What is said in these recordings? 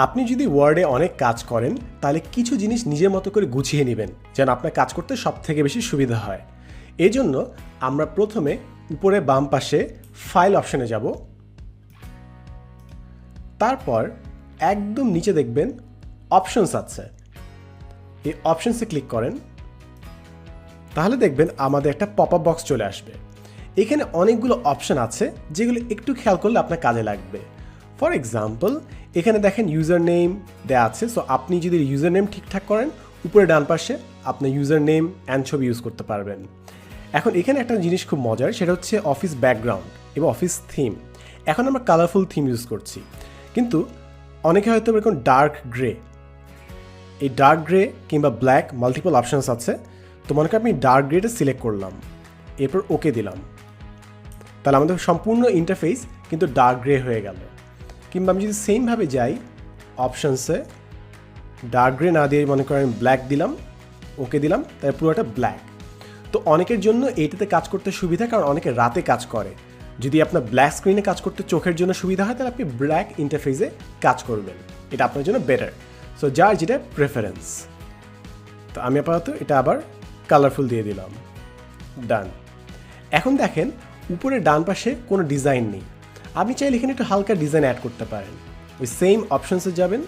আপনি যদি ওয়ার্ডে অনেক কাজ করেন তাহলে কিছু জিনিস নিজের মতো করে গুছিয়ে নেবেন যেন আপনার কাজ করতে সবথেকে বেশি সুবিধা হয়। এই জন্য আমরা প্রথমে উপরে বাম পাশে ফাইল অপশনে যাব, তারপর একদম নিচে দেখবেন অপশনস আছে, এই অপশনসে ক্লিক করেন, তাহলে দেখবেন আমাদের একটা পপ আপ বক্স চলে আসবে। এখানে অনেকগুলো অপশন আছে যেগুলো একটু খেয়াল করলে আপনার কাজে লাগবে। ফর এক্সাম্পল এখানে দেখেন ইউজার নেম দেওয়া আছে, সো আপনি যদি ইউজার নেম ঠিকঠাক করেন উপরে ডান পাশে আপনার ইউজার নেম অ্যান্ড ছবি ইউজ করতে পারবেন। এখন এখানে একটা জিনিস খুব মজার, সেটা হচ্ছে অফিস ব্যাকগ্রাউন্ড এবং অফিস থিম। এখন আমরা কালারফুল থিম ইউজ করছি, কিন্তু অনেকে হয়তো এরকম ডার্ক গ্রে, এই ডার্ক গ্রে কিংবা ব্ল্যাক মাল্টিপল অপশানস আছে। তো মনে করেন আমি ডার্ক গ্রেটা সিলেক্ট করলাম, এরপর ওকে দিলাম, তাহলে আমাদের সম্পূর্ণ ইন্টারফেস কিন্তু ডার্ক গ্রে হয়ে গেল। কিংবা আমি যদি সেমভাবে যাই অপশানসে, ডার্ক গ্রে না দিয়ে মনে করেন ব্ল্যাক দিলাম, ওকে দিলাম, তাই পুরোটা ব্ল্যাক। তো অনেকের জন্য এইটাতে কাজ করতে সুবিধা, কারণ অনেকে রাতে কাজ করে। যদি আপনার ব্ল্যাক স্ক্রিনে কাজ করতে চোখের জন্য সুবিধা হয় তাহলে আপনি ব্ল্যাক ইন্টারফেসে কাজ করবেন, এটা আপনার জন্য বেটার। সো যার যেটা প্রেফারেন্স। তো আমি আপাতত এটা আবার কালারফুল দিয়ে দিলাম, ডান। এখন দেখেন উপরে ডান পাশে কোনো ডিজাইন নেই, আপনি চাইলে এখানে একটু হালকা ডিজাইন অ্যাড করতে পারেন। ওই সেম অপশানসে যাবেন,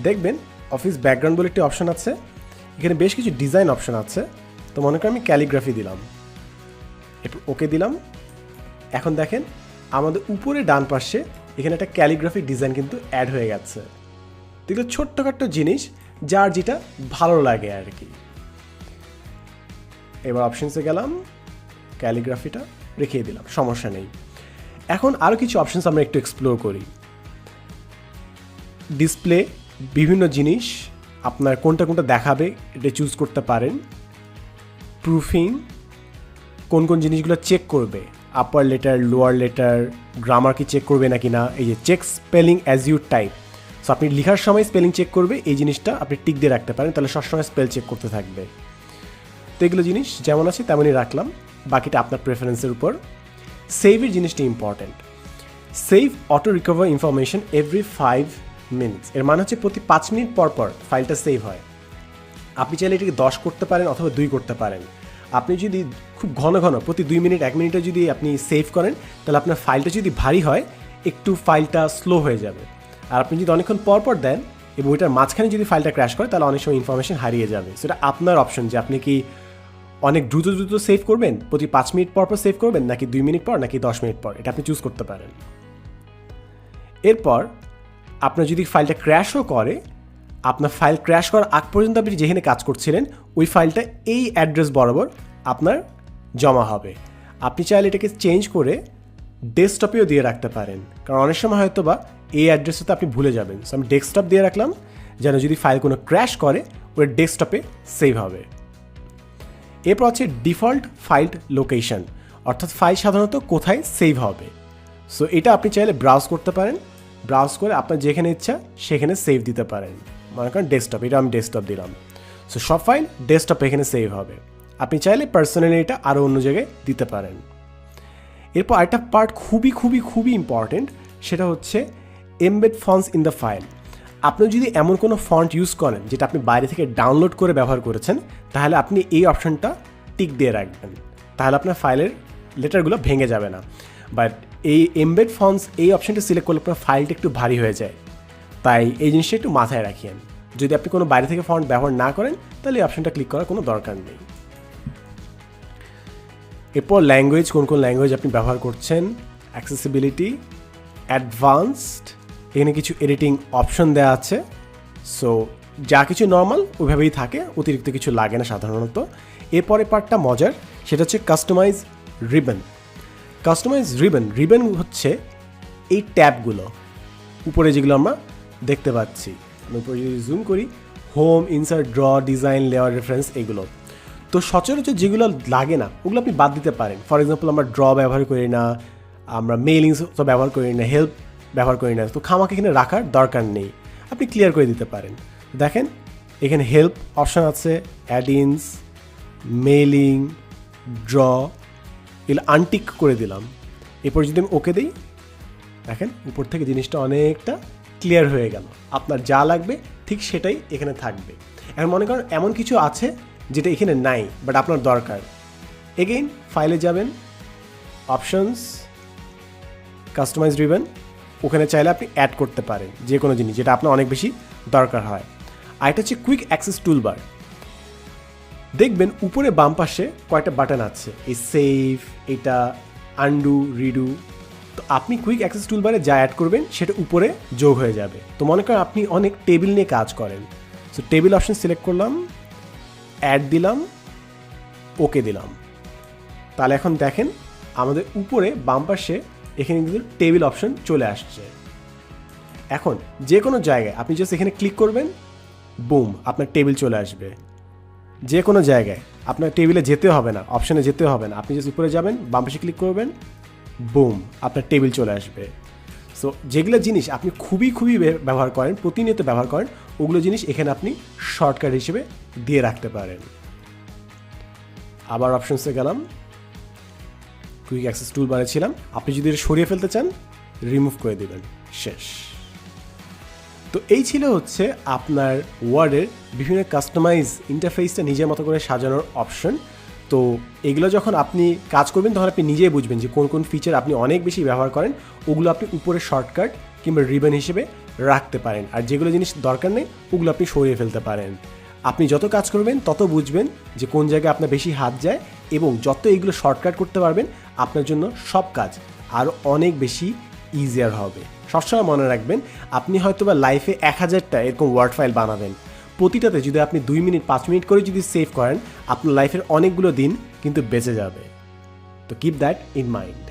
দেখবেন অফিস ব্যাকগ্রাউন্ড বলে একটি অপশান আছে, এখানে বেশ কিছু ডিজাইন অপশান আছে। তো মনে করেন আমি ক্যালিগ্রাফি দিলাম, একটু ওকে দিলাম। এখন দেখেন আমাদের উপরে ডান পাশে এখানে একটা ক্যালিগ্রাফি ডিজাইন কিন্তু অ্যাড হয়ে গেছে। এগুলো ছোট্টখাট্ট জিনিস যার যেটা ভালো লাগে আর কি। এবার অপশানসে গেলাম, ক্যালিগ্রাফিটা রেখে দিলাম, সমস্যা নেই। এখন আরও কিছু অপশানস আমরা একটু এক্সপ্লোর করি। ডিসপ্লে বিভিন্ন জিনিস আপনার কোনটা কোনটা দেখাবে এটা চুজ করতে পারেন। প্রুফিং কোন কোন জিনিসগুলো চেক করবে, upper letter lower letter grammar কি চেক করবে নাকি না। এই যে check spelling as you type, so আপনি লেখার সময় স্পেলিং চেক করবে, এই জিনিসটা আপনি টিক দিয়ে রাখতে পারেন, তাহলে সবসময় স্পেল চেক করতে থাকবে। তো এগুলো জিনিস যেমন আছে তেমনই রাখলাম, বাকিটা আপনার প্রেফারেন্সের উপর। সেভের জিনিসটা important. Save auto recover information every 5 minutes, এর মানে হচ্ছে প্রতি 5 মিনিট পর পর ফাইলটা সেভ হয়। আপনি চাইলে এটাকে 10 করতে পারেন অথবা 2 করতে পারেন। আপনি যদি খুব ঘন ঘন প্রতি 2 মিনিট 1 মিনিটে যদি আপনি সেভ করেন তাহলে আপনার ফাইলটা যদি ভারী হয় একটু ফাইলটা স্লো হয়ে যাবে। আর আপনি যদি অনেকক্ষণ পর পর দেন এবং ওইটার মাঝখানে যদি ফাইলটা ক্র্যাশ করে তাহলে অনেক সময় ইনফরমেশন হারিয়ে যাবে। সেটা আপনার অপশন যে আপনি কি অনেক দ্রুত দ্রুত সেভ করবেন, প্রতি 5 মিনিট পর পর সেভ করবেন, নাকি 2 মিনিট পর, নাকি 10 মিনিট পর, এটা আপনি চুজ করতে পারেন। এরপর আপনার যদি ফাইলটা ক্র্যাশও করে, আপনার ফাইল ক্র্যাশ করার আগ পর্যন্ত আপনি যেখানে কাজ করছিলেন ওই ফাইলটা এই অ্যাড্রেস বরাবর আপনার জমা হবে। আপনি চাইলে এটাকে চেঞ্জ করে ডেস্কটপেও দিয়ে রাখতে পারেন, কারণ অনেক সময় হয়তো বা এই অ্যাড্রেসে তো আপনি ভুলে যাবেন। সো আমি ডেস্কটপ দিয়ে রাখলাম যেন যদি ফাইল কোনো ক্র্যাশ করে ওই ডেস্কটপে সেভ হবে। এরপর আছে ডিফল্ট ফাইল লোকেশন, অর্থাৎ ফাইল সাধারণত কোথায় সেভ হবে। সো এটা আপনি চাইলে ব্রাউজ করতে পারেন, ব্রাউজ করে আপনার যেখানে ইচ্ছা সেখানে সেভ দিতে পারেন। মনে করেন ডেস্কটপ, এটা আমি ডেস্কটপ দিলাম, সো সব ফাইল ডেস্কটপে এখানে সেভ হবে। আপনি চাইলে পার্সোনালি এটা আরও অন্য জায়গায় দিতে পারেন। এরপর আরেকটা পার্ট খুবই খুবই খুবই ইম্পর্টেন্ট, সেটা হচ্ছে embed fonts in the file. আপনি যদি এমন কোনো ফন্ট ইউজ করেন যেটা আপনি বাইরে থেকে ডাউনলোড করে ব্যবহার করেছেন, তাহলে আপনি এই অপশনটা টিক দিয়ে রাখবেন, তাহলে আপনার ফাইলের লেটারগুলো ভেঙে যাবে না। বাট এই এমবেড ফন্টস এই অপশনটা সিলেক্ট করলে আপনার ফাইলটা একটু ভারী হয়ে যায়, তাই এই জিনিসটা একটু মাথায় রাখিয়েন। যদি আপনি কোনো বাইরে থেকে ফন্ট ব্যবহার না করেন তাহলে এই অপশনটা ক্লিক করার কোনো দরকার নেই। এরপর ল্যাঙ্গুয়েজ, কোন কোন ল্যাঙ্গুয়েজ আপনি ব্যবহার করছেন, অ্যাক্সেসিবিলিটি, অ্যাডভান্সড, এখানে কিছু এডিটিং অপশন দেওয়া আছে। সো যা কিছু নর্মাল ওইভাবেই থাকে, অতিরিক্ত কিছু লাগে না সাধারণত। এরপরে পার্টটা মজার, সেটা হচ্ছে কাস্টমাইজ রিবন। কাস্টমাইজ রিবন হচ্ছে এই ট্যাবগুলো উপরে যেগুলো আমরা দেখতে পাচ্ছি। উপরে যদি জুম করি, home, insert, draw, design, layer, reference, এগুলো তো সচরাচর যেগুলো লাগে না ওগুলো আপনি বাদ দিতে পারেন। ফর এক্সাম্পল আমরা ড্র ব্যবহার করি না, আমরা মেইলিংস তো ব্যবহার করি না, হেল্প ব্যবহার করি না, তো খামাকে এখানে রাখার দরকার নেই, আপনি ক্লিয়ার করে দিতে পারেন। দেখেন এখানে হেল্প অপশান আছে, অ্যাডিনস, মেইলিং, ড্র, এগুলো আনটিক করে দিলাম। এরপর যদি আমি ওকে দিই, দেখেন উপর থেকে জিনিসটা অনেকটা ক্লিয়ার হয়ে গেল। আপনার যা লাগবে ঠিক সেটাই এখানে থাকবে। এখন মনে করেন এমন কিছু আছে যেটা এখানে নাই বাট আপনার দরকার, এগেইন ফাইলে যাবেন, অপশনস, কাস্টমাইজ রিবন, ওখানে চাইলে আপনি অ্যাড করতে পারেন যে কোনো জিনিস যেটা আপনার অনেক বেশি দরকার হয়। আর এটা হচ্ছে কুইক অ্যাক্সেস টুলবার। দেখবেন উপরে বাম পাশে কয়েকটা বাটন আছে, এই সেভ, এটা আনডু, রিডু। তো আপনি কুইক অ্যাক্সেস টুলবারে যা অ্যাড করবেন সেটা উপরে যোগ হয়ে যাবে। তো মনে করেন আপনি অনেক টেবিল নিয়ে কাজ করেন, সো টেবিল অপশন সিলেক্ট করলাম, অ্যাড দিলাম, ওকে দিলাম। তাহলে এখন দেখেন আমাদের উপরে বাম পাশে এখানে কিন্তু টেবিল অপশন চলে আসছে। এখন যে কোনো জায়গায় আপনি জাস্ট এখানে ক্লিক করবেন, বুম, আপনার টেবিল চলে আসবে। যে কোনো জায়গায় আপনার টেবিলে যেতে হবে না, অপশানে যেতে হবে না, আপনি জাস্ট উপরে যাবেন, বাম পাশে ক্লিক করবেন, বুম, আপনার টেবিল চলে আসবে। সো যেগুলো জিনিস আপনি খুবই ব্যবহার করেন, প্রতিনিয়ত ব্যবহার করেন, ওগুলো জিনিস এখানে আপনি শর্টকাট হিসেবে দিয়ে রাখতে পারেন। আবার অপশনসে গেলাম, কুইক অ্যাক্সেস টুলবারে ছিলাম, আপনি যদি এটা সরিয়ে ফেলতে চান রিমুভ করে দেবেন, শেষ। তো এই ছিল হচ্ছে আপনার ওয়ার্ডের বিভিন্ন কাস্টমাইজ ইন্টারফেসটা নিজের মতো করে সাজানোর অপশন। তো এগুলো যখন আপনি কাজ করবেন তখন আপনি নিজেই বুঝবেন যে কোন কোন ফিচার আপনি অনেক বেশি ব্যবহার করেন, ওগুলো আপনি উপরে শর্টকাট কিংবা রিবন হিসেবে রাখতে পারেন। আর যেগুলো জিনিস দরকার নেই ওগুলো আপনি সরিয়ে ফেলতে পারেন। আপনি যত কাজ করবেন তত বুঝবেন যে কোন জায়গায় আপনার বেশি হাত যায়, এবং যত এগুলো শর্টকাট করতে পারবেন আপনার জন্য সব কাজ আরও অনেক বেশি ইজিয়ার হবে। সবসময় মনে রাখবেন, আপনি হয়তো বা লাইফে 1000টা এরকম ওয়ার্ড ফাইল বানাবেন, প্রতিটাতে যদি আপনি 2 মিনিট 5 মিনিট করে যদি সেভ করেন, আপনার লাইফের অনেকগুলো দিন কিন্তু বেঁচে যাবে। তো কিপ দ্যাট ইন মাইন্ড।